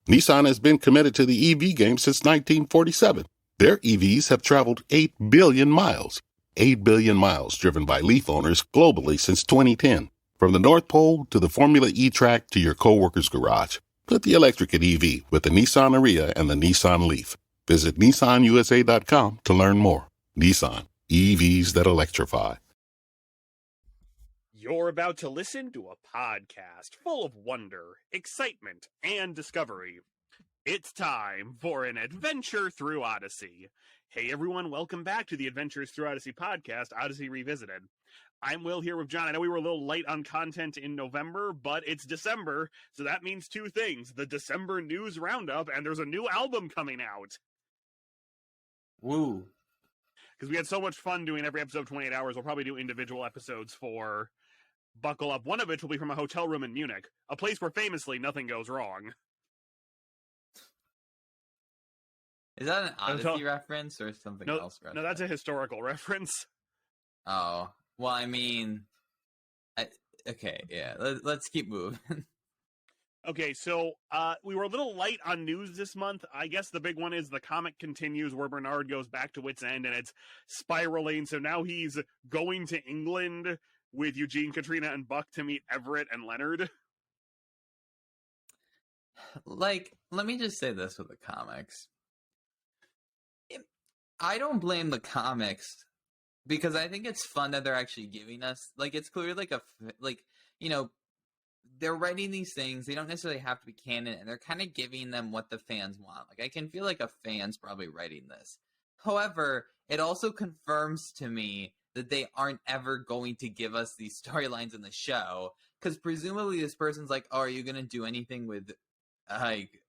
Nissan has been committed to the EV game since 1947. Their EVs have traveled 8 billion miles. 8 billion miles driven by Leaf owners globally since 2010. From the North Pole to the Formula E track to your coworker's garage. Put the electric in EV with the Nissan Ariya and the Nissan Leaf. Visit nissanusa.com to learn more. Nissan, EVs that electrify. You're about to listen to a podcast full of wonder, excitement, and discovery. It's time for an Adventure Through Odyssey. Hey everyone, welcome back to the Adventures Through Odyssey podcast, Odyssey Revisited. I'm Will here with John. I know we were a little late on content in November, but it's December, so that means two things. The December news roundup, and there's a new album coming out. Woo. Because we had so much fun doing every episode of 28 Hours, we'll probably do individual episodes for Buckle Up. One of which will be from a hotel room in Munich, a place where famously nothing goes wrong. Is that an Odyssey reference or something else? No, that's a historical reference. Oh, well, I mean, okay, yeah, let's keep moving. Okay, so we were a little light on news this month. I guess the big one is the comic continues where Bernard goes back to Wit's End and it's spiraling. So now he's going to England with Eugene, Katrina, and Buck to meet Everett and Leonard. Like, let me just say this with the comics. I don't blame the comics because I think it's fun that they're actually giving us, like, it's clearly like, you know, they're writing these things. They don't necessarily have to be canon, and they're kind of giving them what the fans want. Like, I can feel like a fan's probably writing this. However, it also confirms to me that they aren't ever going to give us these storylines in the show, because presumably this person's like, oh, are you going to do anything with, like,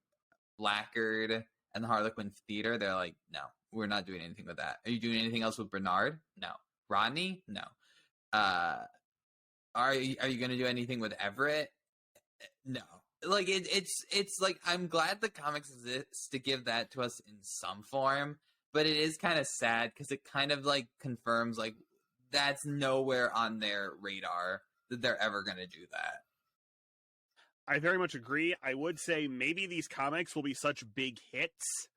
Blackguard and the Harlequin Theater? They're like, no, we're not doing anything with that. Are you doing anything else with Bernard? No. Rodney? No. Are you going to do anything with Everett? No. Like, it's like, I'm glad the comics exists to give that to us in some form, but it is kind of sad because it kind of, like, confirms, like, that's nowhere on their radar that they're ever going to do that. I very much agree. I would say maybe these comics will be such big hits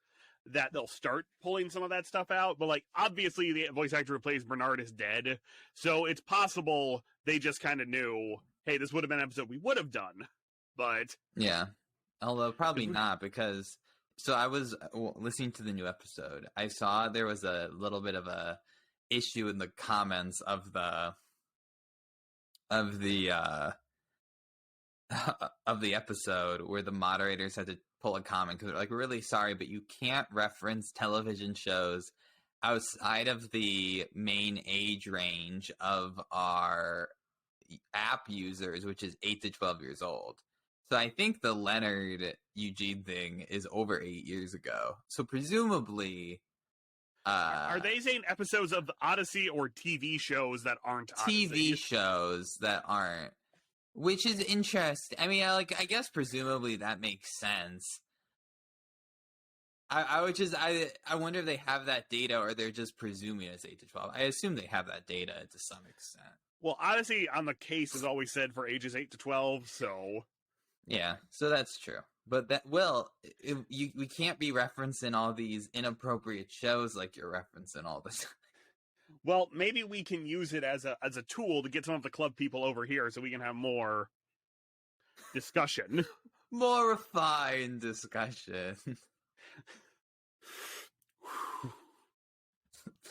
that they'll start pulling some of that stuff out. But, like, obviously the voice actor who plays Bernard is dead. So it's possible they just kind of knew, hey, this would have been an episode we would have done. But yeah, although probably not, because so I was listening to the new episode. I saw there was a little bit of a issue in the comments of the episode where the moderators had to pull a comment because they're like, we're really sorry, but you can't reference television shows outside of the main age range of our app users, which is 8 to 12 years old. So I think the Leonard Eugene thing is over 8 years ago. So presumably, are they saying episodes of Odyssey or TV shows that aren't Odyssey? TV shows that aren't, which is interesting. I mean, I guess presumably that makes sense. I wonder if they have that data or they're just presuming it's 8 to 12. I assume they have that data to some extent. Well, Odyssey on the case is always said for ages 8 to 12, so yeah, so that's true. But we can't be referencing all these inappropriate shows like you're referencing all this. Well, maybe we can use it as a tool to get some of the club people over here so we can have more discussion. More refined discussion.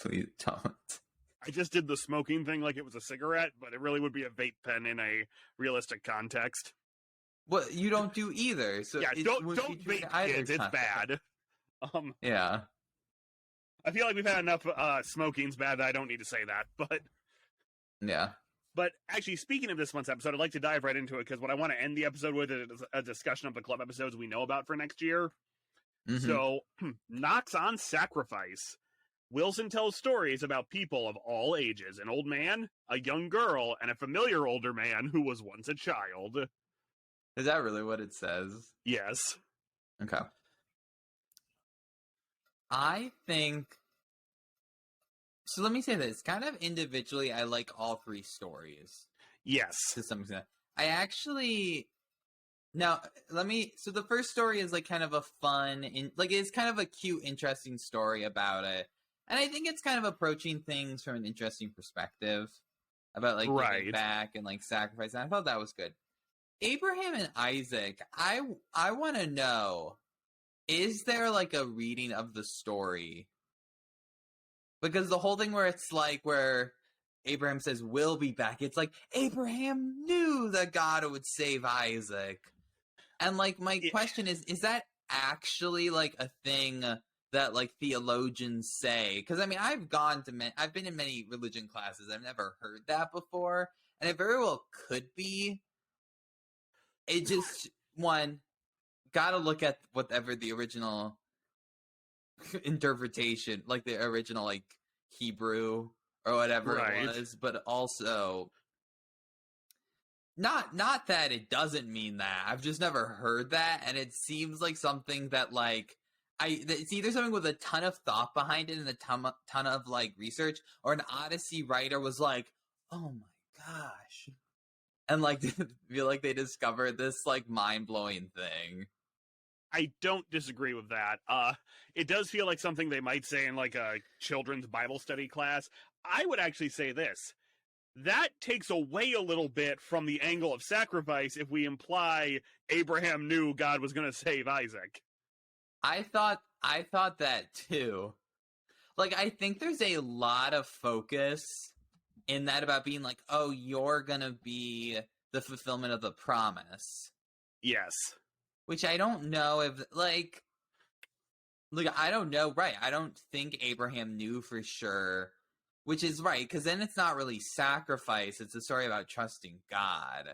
Please don't. I just did the smoking thing like it was a cigarette, but it really would be a vape pen in a realistic context. Well, you don't do either. So yeah, don't vape, kids. It's bad. Yeah. I feel like we've had enough smoking's bad that I don't need to say that, but yeah. But actually, speaking of this month's episode, I'd like to dive right into it because what I want to end the episode with is a discussion of the club episodes we know about for next year. Mm-hmm. So, Knox on Sacrifice. Wilson tells stories about people of all ages, an old man, a young girl, and a familiar older man who was once a child. Is that really what it says? Yes. Okay. I think... So let me say this. Kind of individually, I like all three stories. Yes. To some extent. I actually... Now, so the first story is like kind of a fun, it's kind of a cute, interesting story about it. And I think it's kind of approaching things from an interesting perspective about like giving Right. back and like sacrifice. And I thought that was good. Abraham and Isaac, I want to know, is there like a reading of the story? Because the whole thing where it's like where Abraham says, "We'll be back," it's like Abraham knew that God would save Isaac. And like my question is that actually like a thing that like theologians say? Because I mean, I've been in many religion classes. I've never heard that before, and it very well could be. It just got to look at whatever the original interpretation, like the original like Hebrew or whatever it was, but also. Not that it doesn't mean that. I've just never heard that, and it seems like something that like it's either something with a ton of thought behind it and a ton of like research, or an Odyssey writer was like, "Oh my gosh," and like feel like they discovered this like mind blowing thing. I don't disagree with that. It does feel like something they might say in like a children's Bible study class. I would actually say this. That takes away a little bit from the angle of sacrifice if we imply Abraham knew God was going to save Isaac. I thought that too. Like, I think there's a lot of focus in that about being like, oh, you're going to be the fulfillment of the promise. Yes. Which I don't know if, like, I don't know, right? I don't think Abraham knew for sure. Which is right, because then it's not really sacrifice. It's a story about trusting God.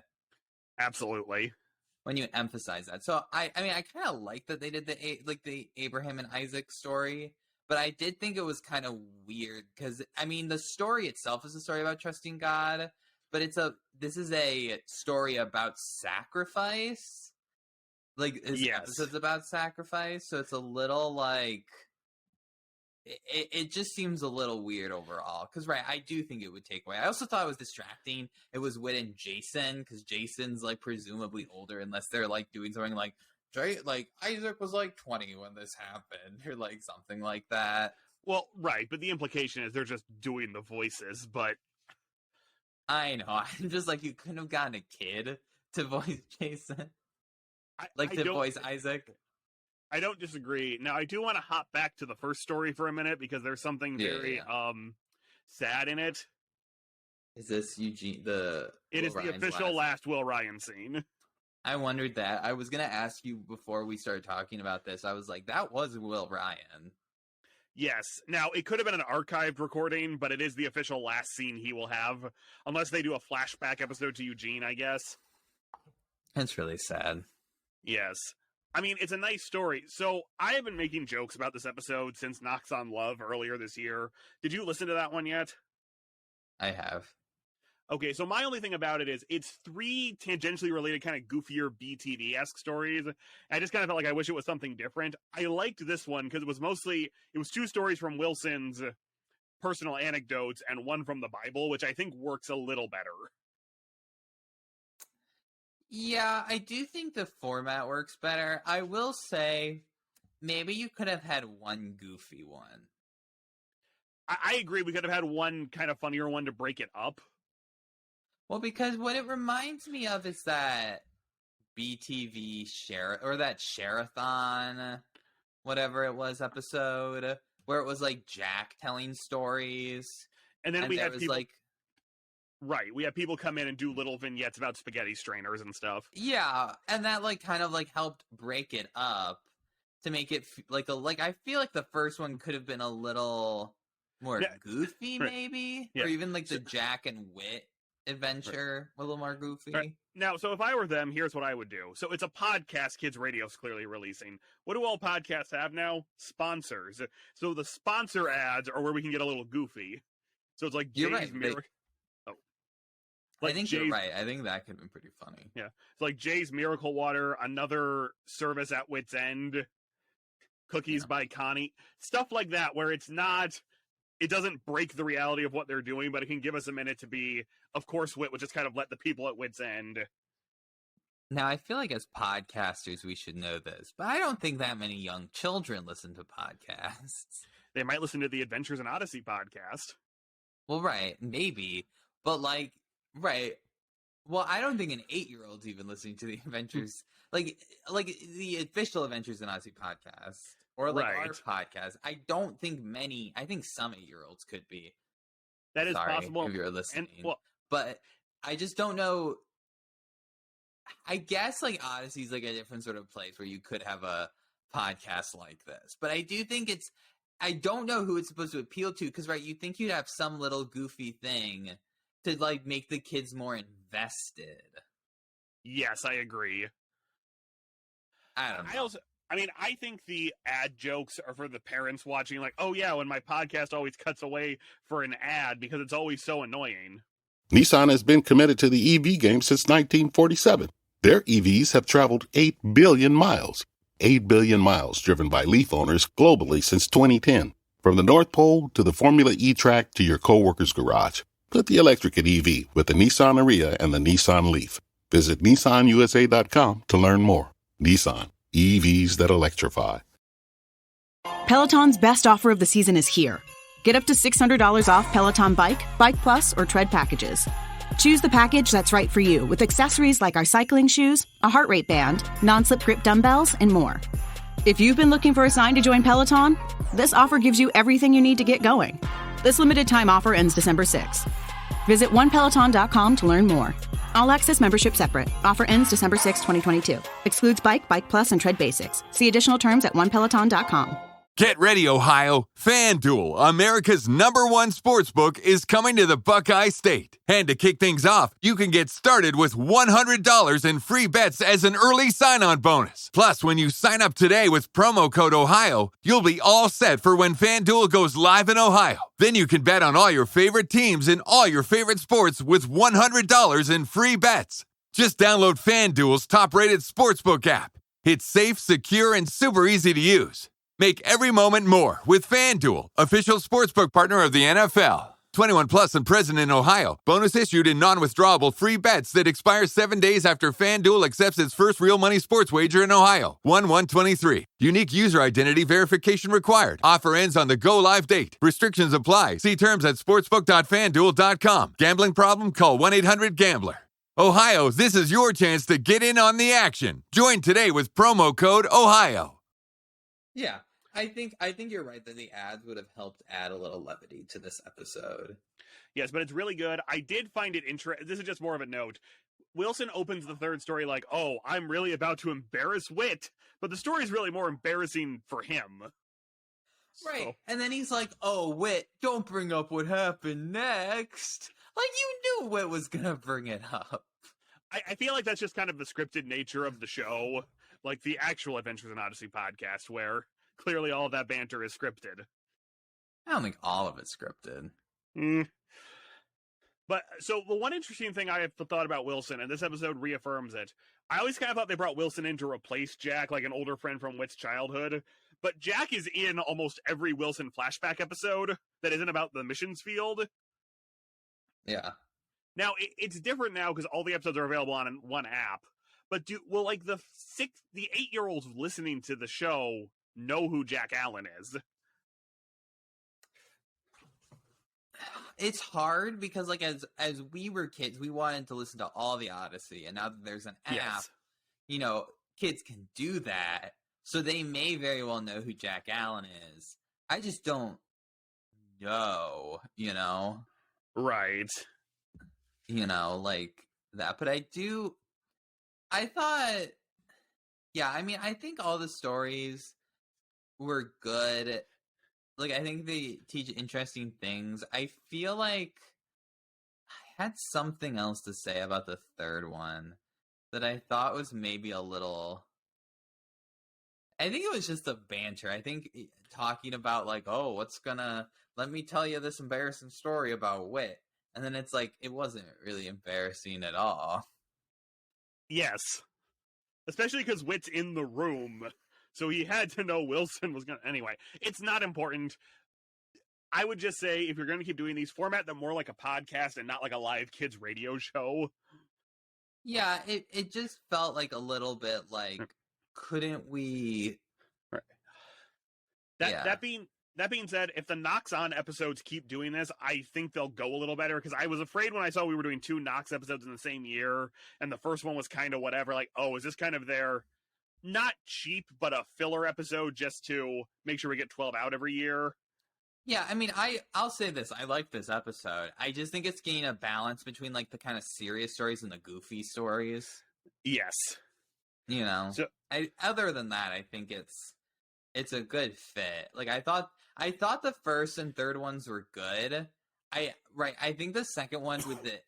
Absolutely. When you emphasize that. So, I mean, I kind of like that they did the Abraham and Isaac story. But I did think it was kind of weird. Because, I mean, the story itself is a story about trusting God. But this is a story about sacrifice. Like, this episode's about sacrifice. So it's a little, like... It just seems a little weird overall. Because, right, I do think it would take away. I also thought it was distracting. It was Whit and Jason, because Jason's, like, presumably older, unless they're, like, doing something like, Isaac was, like, 20 when this happened, or, like, something like that. Well, right, but the implication is they're just doing the voices, but... I know. I'm just like, you couldn't have gotten a kid to voice Jason. Voice Isaac. I don't disagree. Now, I do want to hop back to the first story for a minute because there's something very sad in it. Is this Eugene? It is the official last Will Ryan scene. I wondered that. I was going to ask you before we started talking about this. I was like, that was Will Ryan. Yes. Now, it could have been an archived recording, but it is the official last scene he will have. Unless they do a flashback episode to Eugene, I guess. That's really sad. Yes. I mean, it's a nice story. So, I have been making jokes about this episode since Knocks on Love earlier this year. Did you listen to that one yet? I have. Okay, so my only thing about it is it's 3 tangentially related kind of goofier BTV-esque stories. I just kind of felt like I wish it was something different. I liked this one because it was 2 stories from Wilson's personal anecdotes and 1 from the Bible, which I think works a little better. Yeah, I do think the format works better. I will say, maybe you could have had 1 goofy one. I agree. We could have had 1 kind of funnier one to break it up. Well, because what it reminds me of is that BTV that Share-a-thon, whatever it was, episode, where it was like Jack telling stories. And then we had people like... Right, we have people come in and do little vignettes about spaghetti strainers and stuff. Yeah, and that like kind of like helped break it up to make it I feel like the first one could have been a little more goofy, maybe, or even like the Jack and Whit adventure a little more goofy. Right. Now, so if I were them, here's what I would do. So it's a podcast Kids Radio's clearly releasing. What do all podcasts have now? Sponsors. So the sponsor ads are where we can get a little goofy. So it's like You're right. Like I think you're right. I think that could have been pretty funny. Yeah. It's like Jay's Miracle Water, another service at Wit's End, Cookies by Connie. Stuff like that where it doesn't break the reality of what they're doing, but it can give us a minute to be, of course, Wit would just kind of let the people at Wit's End Now, I feel like as podcasters, we should know this, but I don't think that many young children listen to podcasts. They might listen to the Adventures in Odyssey podcast. Well, right, maybe, but right. Well, I don't think an 8-year-old's even listening to the Adventures, like the official Adventures in Odyssey podcast, or like our podcast. I don't think many. I think some 8-year-olds could be. That is possible if you're listening. And, but I just don't know. I guess like Odyssey's like a different sort of place where you could have a podcast like this, but I do think I don't know who it's supposed to appeal to, because right, you think you'd have some little goofy thing to like make the kids more invested. Yes, I agree. I don't know. I think the ad jokes are for the parents watching, like, oh yeah, when my podcast always cuts away for an ad because it's always so annoying. Nissan has been committed to the EV game since 1947. Their EVs have traveled 8 billion miles. 8 billion miles driven by Leaf owners globally since 2010. From the North Pole to the Formula E track to your coworker's garage. Put the electric at EV with the Nissan Ariya and the Nissan Leaf. Visit nissanusa.com to learn more. Nissan, EVs that electrify. Peloton's best offer of the season is here. Get up to $600 off Peloton Bike, Bike Plus, or Tread packages. Choose the package that's right for you with accessories like our cycling shoes, a heart rate band, non-slip grip dumbbells, and more. If you've been looking for a sign to join Peloton, this offer gives you everything you need to get going. This limited time offer ends December 6th. Visit onepeloton.com to learn more. All access membership separate. Offer ends December 6, 2022. Excludes Bike, Bike Plus, and Tread Basics. See additional terms at onepeloton.com. Get ready, Ohio. FanDuel, America's #1 sportsbook, is coming to the Buckeye State. And to kick things off, you can get started with $100 in free bets as an early sign-on bonus. Plus, when you sign up today with promo code OHIO, you'll be all set for when FanDuel goes live in Ohio. Then you can bet on all your favorite teams and all your favorite sports with $100 in free bets. Just download FanDuel's top-rated sportsbook app. It's safe, secure, and super easy to use. Make every moment more with FanDuel, official sportsbook partner of the NFL. 21 plus and present in Ohio. Bonus issued in non-withdrawable free bets that expire 7 days after FanDuel accepts its first real money sports wager in Ohio. 1/1/23. Unique user identity verification required. Offer ends on the go live date. Restrictions apply. See terms at sportsbook.fanduel.com. Gambling problem? Call 1-800-GAMBLER. Ohio, this is your chance to get in on the action. Join today with promo code OHIO. Yeah. I think you're right that the ads would have helped add a little levity to this episode. Yes, but it's really good. I did find it interesting. This is just more of a note. Wilson opens the third story like, oh, I'm really about to embarrass Wit, but the story's really more embarrassing for him. Right. So. And then he's like, oh, Wit, don't bring up what happened next. Like, you knew Wit was going to bring it up. I feel like that's just kind of the scripted nature of the show, like the actual Adventures in Odyssey podcast, where clearly all of that banter is scripted. I don't think all of it's scripted. But, so, the one interesting thing I have thought about Wilson, and this episode reaffirms it, I always kind of thought they brought Wilson in to replace Jack, like an older friend from Wit's childhood, but Jack is in almost every Wilson flashback episode that isn't about the missions field. Yeah. Now, it's different now because all the episodes are available on one app, but the 8-year-olds listening to the show know who Jack Allen is. It's hard because, like, as we were kids, we wanted to listen to all the Odyssey, and now that there's an app, yes. You know, kids can do that, so they may very well know who Jack Allen is. I just don't know, you know? Right. You know, like that. But I thought, yeah, I mean, I think all the stories were good. Like, I think they teach interesting things. I feel like I had something else to say about the third one that I thought was maybe a little... I think it was just a banter. I think talking about, like, oh, let me tell you this embarrassing story about Wit. And then it's like, it wasn't really embarrassing at all. Yes. Especially because Wit's in the room. So he had to know Wilson was going to... Anyway, it's not important. I would just say, if you're going to keep doing these, format them more like a podcast and not like a live kids radio show. Yeah, it just felt like a little bit like, couldn't we? Right. Yeah. That being said, if the Knocks On episodes keep doing this, I think they'll go a little better, because I was afraid when I saw we were doing 2 Knocks episodes in the same year, and the first one was kind of whatever, like, oh, is this kind of their, not cheap, but a filler episode just to make sure we get 12 out every year? Yeah, I mean, I'll say this. I like this episode. I just think it's getting a balance between, like, the kind of serious stories and the goofy stories. Yes. You know? So, other than that, I think it's a good fit. Like, I thought the first and third ones were good. I think the second one with the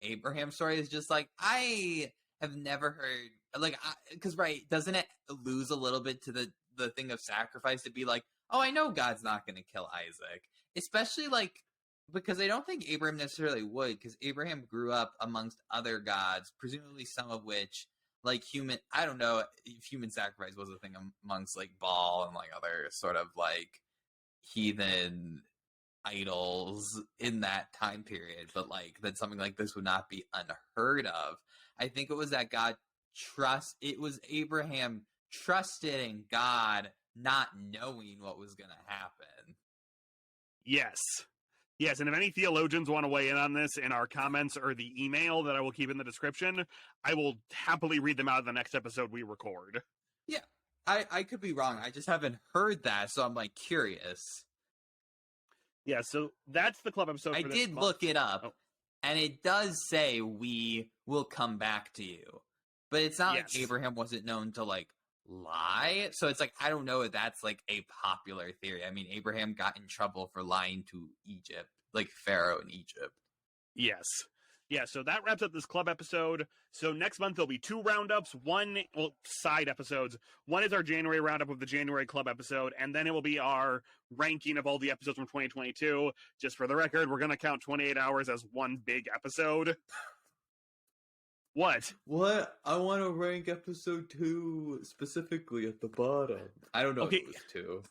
Abraham story is just, like, I have never heard, like, because, right, doesn't it lose a little bit to the thing of sacrifice to be like, oh, I know God's not going to kill Isaac. Especially, like, because I don't think Abraham necessarily would, because Abraham grew up amongst other gods, presumably some of which, like, I don't know if human sacrifice was a thing amongst, like, Baal and, like, other sort of, like, heathen idols in that time period, but, like, that something like this would not be unheard of. I think it was that it was Abraham trusted in God, not knowing what was going to happen. yes. Yes, and if any theologians want to weigh in on this in our comments or the email that I will keep in the description, I will happily read them out of the next episode we record. Yeah, I could be wrong. I just haven't heard that, so I'm, like, curious. Yeah, so that's the club episode. I did look it up, and it does say we will come back to you. But it's not like Abraham wasn't known to, like, lie. So it's like, I don't know if that's, like, a popular theory. I mean, Abraham got in trouble for lying to Egypt, like Pharaoh in Egypt. Yes. Yeah, so that wraps up this club episode. So next month there'll be 2 roundups, side episodes. One is our January roundup of the January club episode, and then it will be our ranking of all the episodes from 2022. Just for the record, we're going to count 28 hours as one big episode. What? I want to rank episode 2 specifically at the bottom. I don't know if it was 2.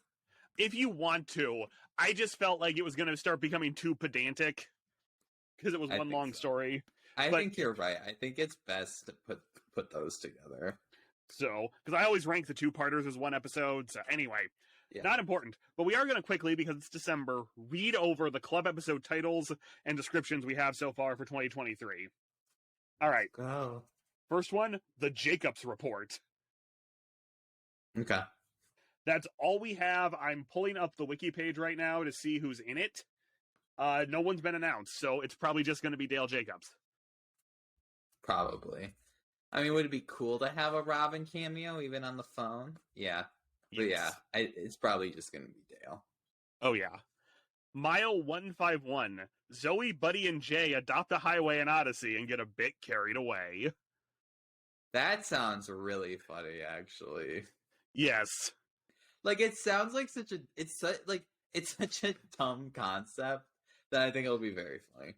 If you want to. I just felt like it was going to start becoming too pedantic, because it was one long story. I think you're right. I think it's best to put those together. So, because I always rank the 2-parters as one episode. So anyway, not important. But we are going to quickly, because it's December, read over the club episode titles and descriptions we have so far for 2023. All right. Go. First one, the Jacobs Report. Okay. That's all we have. I'm pulling up the wiki page right now to see who's in it. No one's been announced, so it's probably just going to be Dale Jacobs. Probably. I mean, would it be cool to have a Robin cameo even on the phone? Yeah. But yeah, it's probably just going to be Dale. Oh, yeah. Mile 151. Zoe, Buddy, and Jay adopt a highway in Odyssey and get a bit carried away. That sounds really funny, actually. Yes. Like, it sounds like it's such a dumb concept that I think it'll be very funny.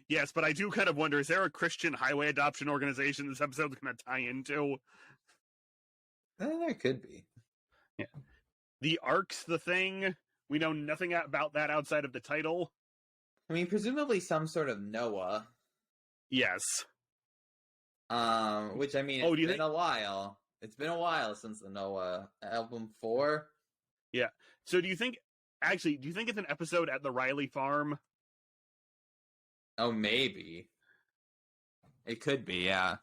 Yes, but I do kind of wonder, is there a Christian highway adoption organization this episode's going to tie into? There could be. Yeah. The Ark's the thing. We know nothing about that outside of the title. I mean, presumably some sort of Noah. Yes. Which, I mean, it's been a while. It's been a while since the Noah album 4. Yeah. So do you think it's an episode at the Riley farm? Oh, maybe. It could be, yeah.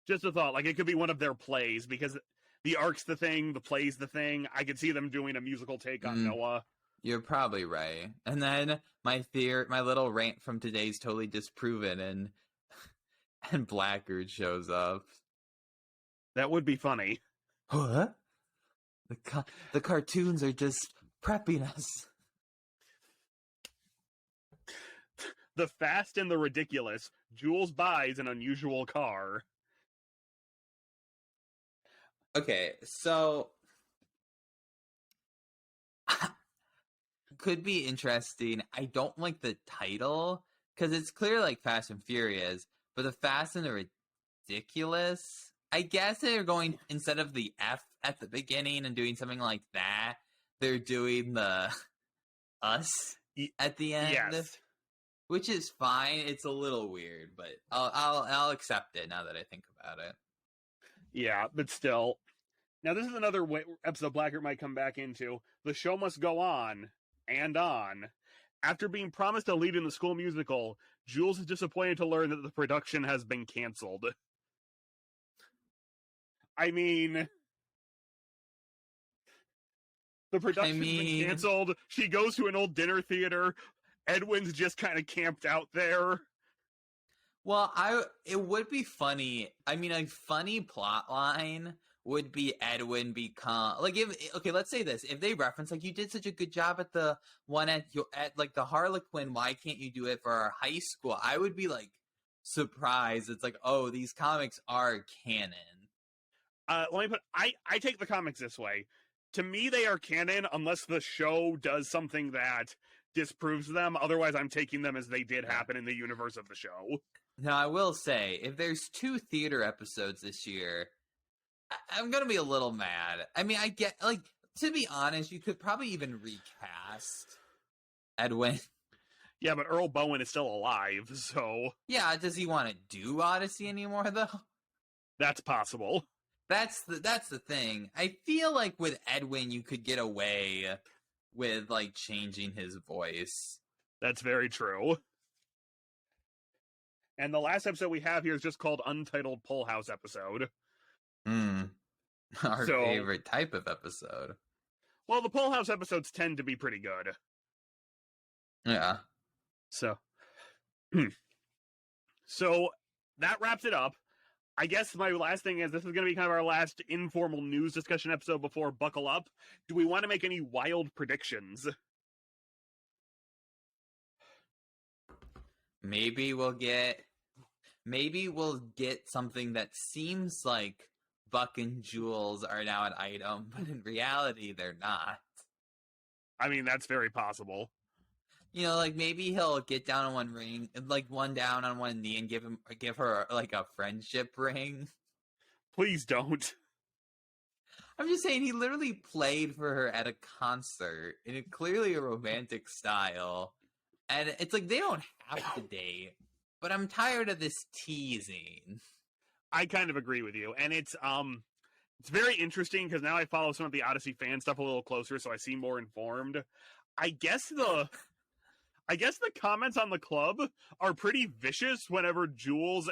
Just a thought. Like, it could be one of their plays, because the Ark's the thing, the play's the thing. I could see them doing a musical take on Noah. You're probably right. And then my little rant from today's totally disproven, and Blackguard shows up. That would be funny. What? The cartoons are just prepping us. The Fast and the Ridiculous. Jules buys an unusual car. Okay, so could be interesting. I don't like the title because it's clear like Fast and Furious, but the Fast and the Ridiculous. I guess they're going, instead of the F at the beginning and doing something like that, they're doing the us at the end. Yes. which is fine. It's a little weird, but I'll accept it now that I think about it. Yeah, but still. Now, this is another episode Blackert might come back into. The show must go on and on. After being promised a lead in the school musical, Jules is disappointed to learn that the production has been canceled. I mean, the production's been canceled. She goes to an old dinner theater. Edwin's just kind of camped out there. Well, it would be funny. I mean, a funny plot line would be Edwin become let's say this. If they reference you did such a good job at the one at the Harlequin, why can't you do it for our high school? I would be surprised. It's oh, these comics are canon. I take the comics this way. To me, they are canon unless the show does something that disproves them. Otherwise, I'm taking them as they did happen in the universe of the show. Now, I will say, if there's 2 theater episodes this year, I'm going to be a little mad. I mean, I get, to be honest, you could probably even recast Edwin. Yeah, but Earl Bowen is still alive, so... Yeah, does he want to do Odyssey anymore, though? That's possible. That's the thing. I feel with Edwin, you could get away with, changing his voice. That's very true. And the last episode we have here is just called Untitled Pull House Episode. Our favorite type of episode. Well, the Pull House episodes tend to be pretty good. Yeah. So that wraps it up. I guess my last thing is this is going to be kind of our last informal news discussion episode before Buckle Up. Do we want to make any wild predictions? Maybe we'll get something that seems like Buck and Jules are now an item, but in reality, they're not. I mean, that's very possible. Maybe he'll get down on one ring, one down on one knee, and give her a friendship ring. Please don't. I'm just saying, he literally played for her at a concert in clearly a romantic style, and it's they don't have to date. But I'm tired of this teasing. I kind of agree with you, and it's very interesting because now I follow some of the Odyssey fan stuff a little closer, so I seem more informed. I guess the comments on the club are pretty vicious whenever Jillian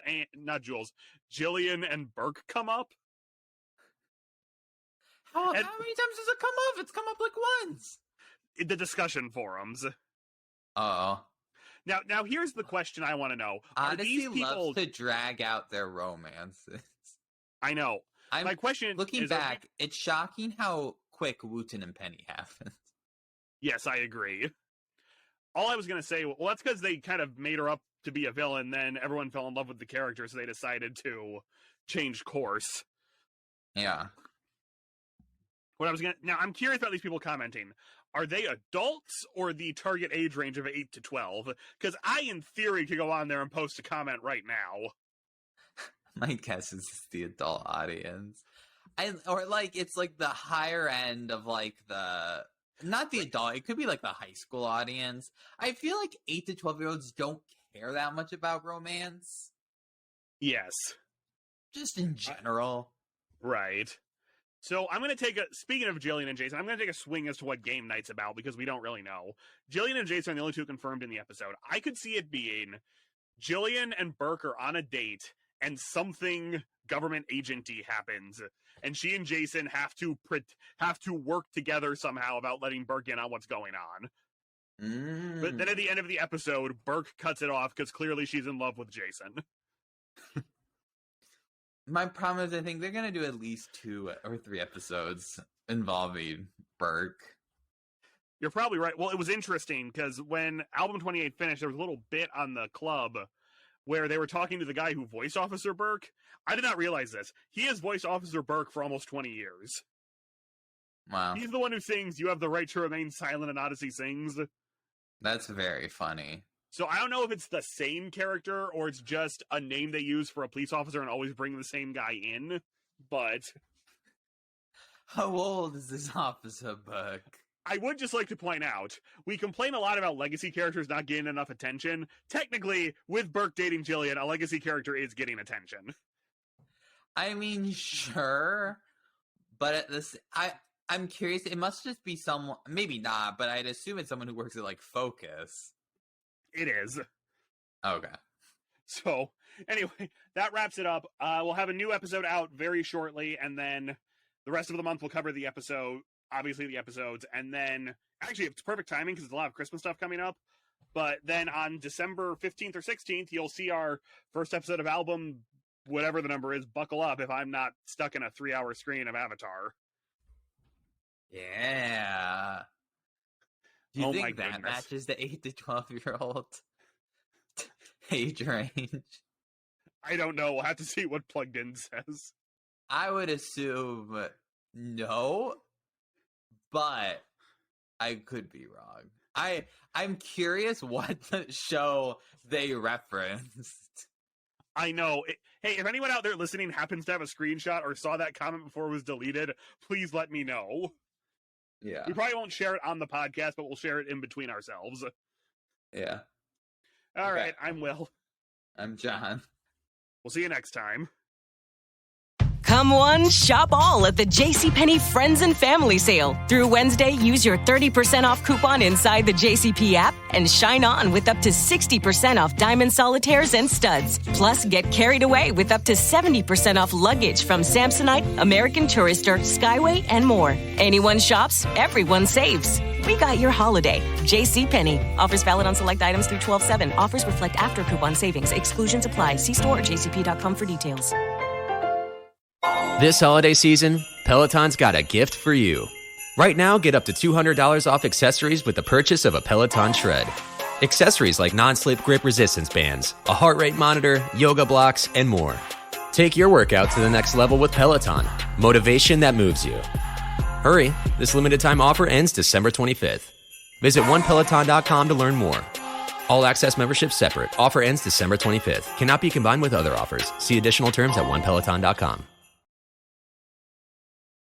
and Burke come up. How many times does it come up? It's come up once. The discussion forums. Oh. Now here's the question I want to know. Odyssey loves to drag out their romances. I know. My question looking back, it's shocking how quick Wooten and Penny happens. Yes, I agree. All I was going to say, well, that's because they kind of made her up to be a villain, then everyone fell in love with the character, so they decided to change course. Yeah. Now, I'm curious about these people commenting. Are they adults or the target age range of 8 to 12? Because I, in theory, could go on there and post a comment right now. My guess is it's the adult audience. It's the higher end of not the adult, it could be the high school audience. I feel 8 to 12-year-olds don't care that much about romance. Yes. Just in general. Right. So I'm going to speaking of Jillian and Jason, I'm going to take a swing as to what game night's about because we don't really know. Jillian and Jason are the only 2 confirmed in the episode. I could see it being Jillian and Burke are on a date and something government agency happens, and she and Jason have to work together somehow about letting Burke in on what's going on. But then at the end of the episode, Burke cuts it off because clearly she's in love with Jason. My problem is I think they're going to do at least 2 or 3 episodes involving Burke. You're probably right. Well, it was interesting because when Album 28 finished, there was a little bit on the club where they were talking to the guy who voiced Officer Burke. I did not realize this. He has voiced Officer Burke for almost 20 years. Wow. He's the one who sings, "You have the right to remain silent," and Odyssey sings. That's very funny. So I don't know if it's the same character or it's just a name they use for a police officer and always bring the same guy in, but... How old is this Officer Burke? I would just like to point out, we complain a lot about legacy characters not getting enough attention. Technically, with Burke dating Jillian, a legacy character is getting attention. I mean, sure, but at this, I'm curious. It must just be someone, maybe not, but I'd assume it's someone who works at like Focus. It is. Okay. So, anyway, that wraps it up. We'll have a new episode out very shortly, and then the rest of the month we'll cover the episodes, and then, actually, it's perfect timing because there's a lot of Christmas stuff coming up, but then on December 15th or 16th, you'll see our first episode of album, whatever the number is, buckle up if I'm not stuck in a 3-hour screen of Avatar. Yeah. Do you think that goodness. matches the 8 to 12-year-old age range? I don't know. We'll have to see what Plugged In says. I would assume no, but I could be wrong. I'm curious what the show they referenced. I know. Hey, if anyone out there listening happens to have a screenshot or saw that comment before it was deleted, please let me know. Yeah. We probably won't share it on the podcast, but we'll share it in between ourselves. Yeah. All Okay. right, I'm Will. I'm John. We'll see you next time. Come one, shop all at the JCPenney Friends and Family Sale. Through Wednesday, use your 30% off coupon inside the JCP app and shine on with up to 60% off diamond solitaires and studs. Plus, get carried away with up to 70% off luggage from Samsonite, American Tourister, Skyway, and more. Anyone shops, everyone saves. We got your holiday. JCPenney. Offers valid on select items through 12/7. Offers reflect after coupon savings. Exclusions apply. See store or jcp.com for details. This holiday season, Peloton's got a gift for you. Right now, get up to $200 off accessories with the purchase of a Peloton Shred. Accessories like non-slip grip resistance bands, a heart rate monitor, yoga blocks, and more. Take your workout to the next level with Peloton. Motivation that moves you. Hurry, this limited time offer ends December 25th. Visit onepeloton.com to learn more. All access membership separate. Offer ends December 25th. Cannot be combined with other offers. See additional terms at onepeloton.com.